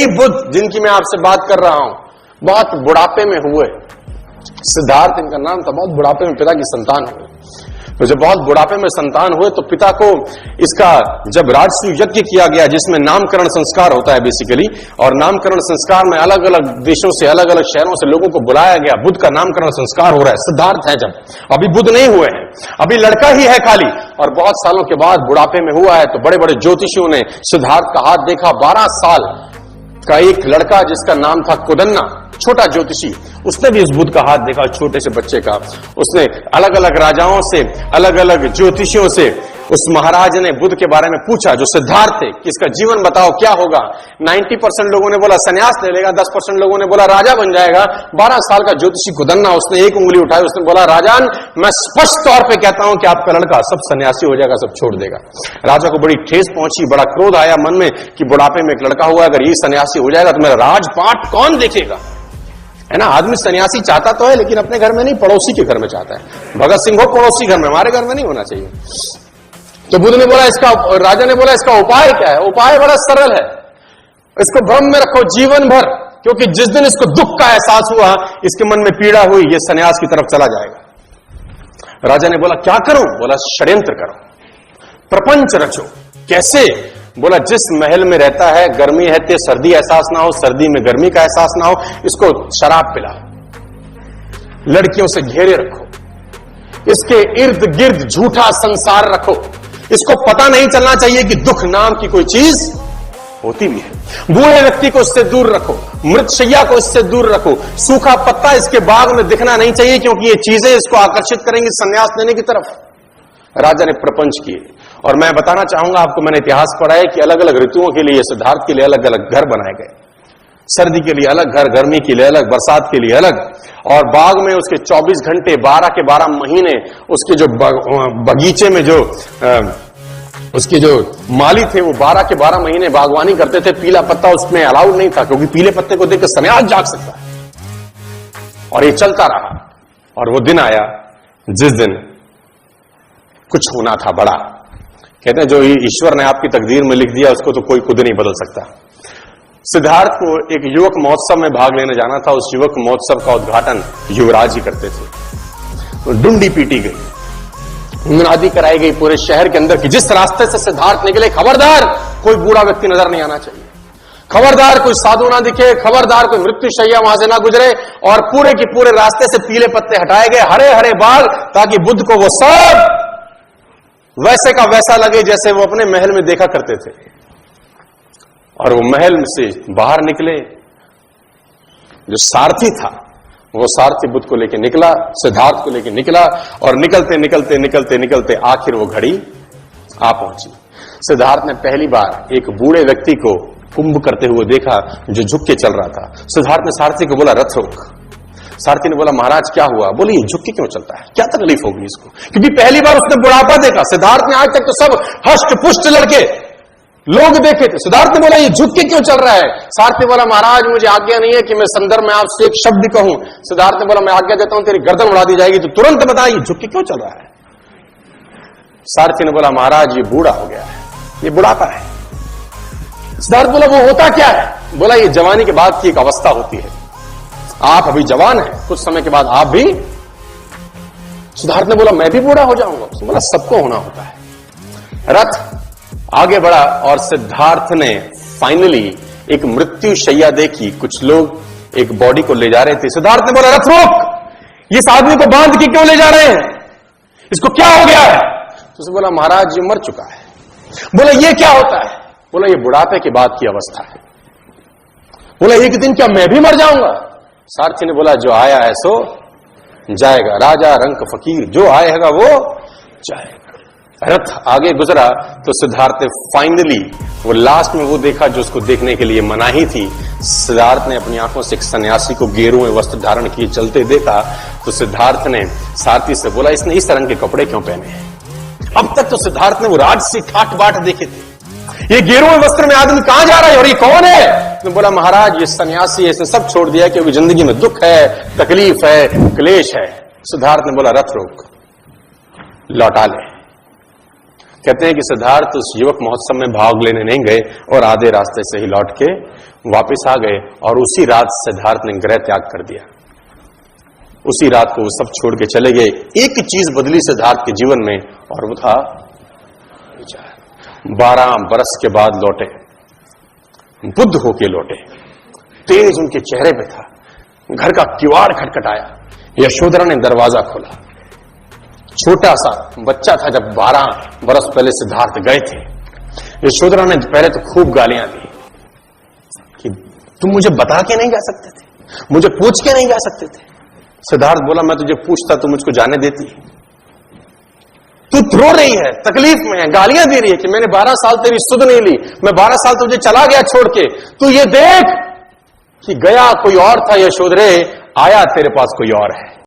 बुद्ध जिनकी मैं आपसे बात कर रहा हूं बहुत बुढ़ापे में हुए। सिद्धार्थ इनका नाम था। बहुत बुढ़ापे में पिता की संतान हुए। तो जब बहुत बुढ़ापे में संतान हुए तो पिता को इसका जब राजसूय यज्ञ किया गया जिसमें नामकरण संस्कार होता है बेसिकली, और नामकरण संस्कार में अलग अलग देशों से अलग अलग शहरों से लोगों को बुलाया गया। बुद्ध का नामकरण संस्कार हो रहा है। सिद्धार्थ है जब, अभी बुद्ध नहीं हुए हैं, अभी लड़का ही है खाली, और बहुत सालों के बाद बुढ़ापे में हुआ है। तो बड़े बड़े ज्योतिषियों ने सिद्धार्थ का हाथ देखा। 12 साल का एक लड़का जिसका नाम था कुदन्ना, छोटा ज्योतिषी, उसने भी इस बुद्ध का हाथ देखा, छोटे से बच्चे का। उसने अलग अलग राजाओं से, अलग अलग ज्योतिषियों से उस महाराज ने बुद्ध के बारे में पूछा जो सिद्धार्थ थे कि इसका जीवन बताओ क्या होगा। 90% लोगों ने बोला सन्यास ले लेगा, 10% लोगों ने बोला राजा बन जाएगा। 12 साल का ज्योतिषी कुदन्ना, उसने एक उंगली उठाई, उसने बोला राजान, मैं स्पष्ट तौर पे कहता हूं कि आपका लड़का सब सन्यासी हो जाएगा, सब छोड़ देगा। राजा को बड़ी ठेस पहुंची, बड़ा क्रोध आया मन में कि बुढ़ापे में एक लड़का हुआ, अगर ये सन्यासी हो जाएगा तो मेरा राजपाट कौन देखेगा, है ना। आदमी सन्यासी चाहता तो है लेकिन अपने घर में नहीं, पड़ोसी के घर में चाहता है। भगत सिंह हो पड़ोसी घर में, हमारे घर में नहीं होना चाहिए। तो बुद्ध ने बोला इसका, राजा ने बोला इसका उपाय क्या है। उपाय बड़ा सरल है, इसको भ्रम में रखो जीवन भर, क्योंकि जिस दिन इसको दुख का एहसास हुआ, इसके मन में पीड़ा हुई, ये सन्यास की तरफ चला जाएगा। राजा ने बोला क्या करूं। बोला षड्यंत्र करो, प्रपंच रचो। कैसे। बोला जिस महल में रहता है गर्मी है तो सर्दी एहसास ना हो, सर्दी में गर्मी का एहसास ना हो, इसको शराब पिलाओ, लड़कियों से घेरे रखो, इसके इर्द गिर्द झूठा संसार रखो, इसको पता नहीं चलना चाहिए कि दुख नाम की कोई चीज होती भी है। बूढ़े व्यक्ति को इससे दूर रखो, मृतशैया को इससे दूर रखो, सूखा पत्ता इसके बाग में दिखना नहीं चाहिए क्योंकि ये चीजें इसको आकर्षित करेंगी संन्यास लेने की तरफ। राजा ने प्रपंच किए। और मैं बताना चाहूंगा आपको, मैंने इतिहास पढ़ा है कि अलग अलग ऋतुओं के लिए सिद्धार्थ के लिए अलग अलग घर बनाए गए। सर्दी के लिए अलग घर, गर्मी के लिए अलग, बरसात के लिए अलग। और बाग में उसके 24 घंटे 12 के 12 महीने उसके जो बगीचे में जो उसके जो माली थे वो 12 के 12 महीने बागवानी करते थे। पीला पत्ता उसमें अलाउड नहीं था क्योंकि पीले पत्ते को देखकर सन्यास जाग सकता है। और ये चलता रहा। और वो दिन आया जिस दिन कुछ होना था बड़ा। कहते हैं जो ईश्वर ने आपकी तकदीर में लिख दिया उसको तो कोई खुद नहीं बदल सकता। सिद्धार्थ को एक युवक महोत्सव में भाग लेने जाना था। उस युवक महोत्सव का उद्घाटन युवराज ही करते थे। तो डुंडी पीटी गई, मुनादी कराई गई पूरे शहर के अंदर कि जिस रास्ते से सिद्धार्थ निकले, खबरदार कोई बूढ़ा व्यक्ति नजर नहीं आना चाहिए, खबरदार कोई साधु ना दिखे, खबरदार कोई मृत्युशैया वहां से ना गुजरे। और पूरे के पूरे रास्ते से पीले पत्ते हटाए गए, हरे हरे बाग, ताकि बुद्ध को वो सब वैसे का वैसा लगे जैसे वो अपने महल में देखा करते थे। और वो महल से बाहर निकले, जो सारथी था वो सारथी बुद्ध को लेके निकला, सिद्धार्थ को लेके निकला। और निकलते निकलते निकलते निकलते आखिर वो घड़ी आ पहुंची। सिद्धार्थ ने पहली बार एक बूढ़े व्यक्ति को कुंभ करते हुए देखा जो झुक के चल रहा था। सिद्धार्थ ने सारथी को बोला रथ रोक। सारथी ने बोला महाराज क्या हुआ। बोले ये झुक के क्यों चलता है, क्या तकलीफ होगी इसको, क्योंकि पहली बार उसने बुढ़ापा देखा। सिद्धार्थ ने आज तक तो सब हष्ट पुष्ट लड़के लोग देखे थे। सिद्धार्थ ने बोला ये झुक के क्यों चल रहा है। सारथी बोला महाराज मुझे आज्ञा नहीं है कि मैं संदर्भ में आपसे एक शब्द कहूं। सिद्धार्थ ने बोला मैं आज्ञा देता हूं तेरी गर्दन उड़ा दी जाएगी, तो तुरंत बता ये झुक के क्यों चल रहा है। सारथी ने बोला महाराज ये बूढ़ा हो गया है, ये बुढ़ापा है। सिद्धार्थ बोला वो होता क्या है। बोला ये जवानी के बाद की एक अवस्था होती है, आप अभी जवान हैं, कुछ समय के बाद आप भी। सिद्धार्थ ने बोला मैं भी बूढ़ा हो जाऊंगा। उसने बोला सबको होना होता है। रथ आगे बढ़ा और सिद्धार्थ ने फाइनली एक मृत्यु शैया देखी। कुछ लोग एक बॉडी को ले जा रहे थे। सिद्धार्थ ने बोला रथ रोक, इस आदमी को बांध के क्यों ले जा रहे हैं, इसको क्या हो गया है। तो उसने बोला महाराज ये मर चुका है। बोला ये क्या होता है। बोला ये बुढ़ापे के बाद की अवस्था है। बोला एक दिन क्या मैं भी मर जाऊंगा। सारथी ने बोला जो आया है सो जाएगा, राजा रंक फकीर, जो आएगा वो जाएगा। रथ आगे गुजरा तो सिद्धार्थ ने फाइनली वो लास्ट में वो देखा जो उसको देखने के लिए मनाही थी। सिद्धार्थ ने अपनी आंखों से एक सन्यासी को गेरुए वस्त्र धारण किए चलते देखा। तो सिद्धार्थ ने सारथी से बोला इसने इस रंग के कपड़े क्यों पहने हैं। अब तक तो सिद्धार्थ ने वो राजसी ठाट बाट देखे थे, ये गेरुए वस्त्र में आदमी कहां जा रहा है और ये कौन है। तो बोला महाराज ये सन्यासी है, इसने सब छोड़ दिया क्योंकि जिंदगी में दुख है, तकलीफ है, क्लेश है। सिद्धार्थ ने बोला रथ रोक, लौटा ले। कहते हैं कि सिद्धार्थ उस युवक महोत्सव में भाग लेने नहीं गए और आधे रास्ते से ही लौट के वापस आ गए, और उसी रात सिद्धार्थ ने गृह त्याग कर दिया। उसी रात को वो सब छोड़ के चले गए। एक चीज बदली सिद्धार्थ के जीवन में, और वो था विचार। 12 बरस के बाद लौटे, बुद्ध होके लौटे, तेज उनके चेहरे पे था। घर का किवाड़ खटखटाया, यशोधरा ने दरवाजा खोला। छोटा सा बच्चा था जब 12 बरस पहले सिद्धार्थ गए थे। यशोधरा ने पहले तो खूब गालियां दी कि तुम मुझे बता के नहीं जा सकते थे, मुझे पूछ के नहीं जा सकते थे। सिद्धार्थ बोला, मैं तुझे पूछता तो मुझको जाने देती। तू रो रही है, तकलीफ में है, गालियां दे रही है कि मैंने 12 साल तेरी सुध नहीं ली, मैं 12 साल तुझे चला गया छोड़ के। तू ये देख कि गया कोई और था यशोधरे, आया तेरे पास कोई और है।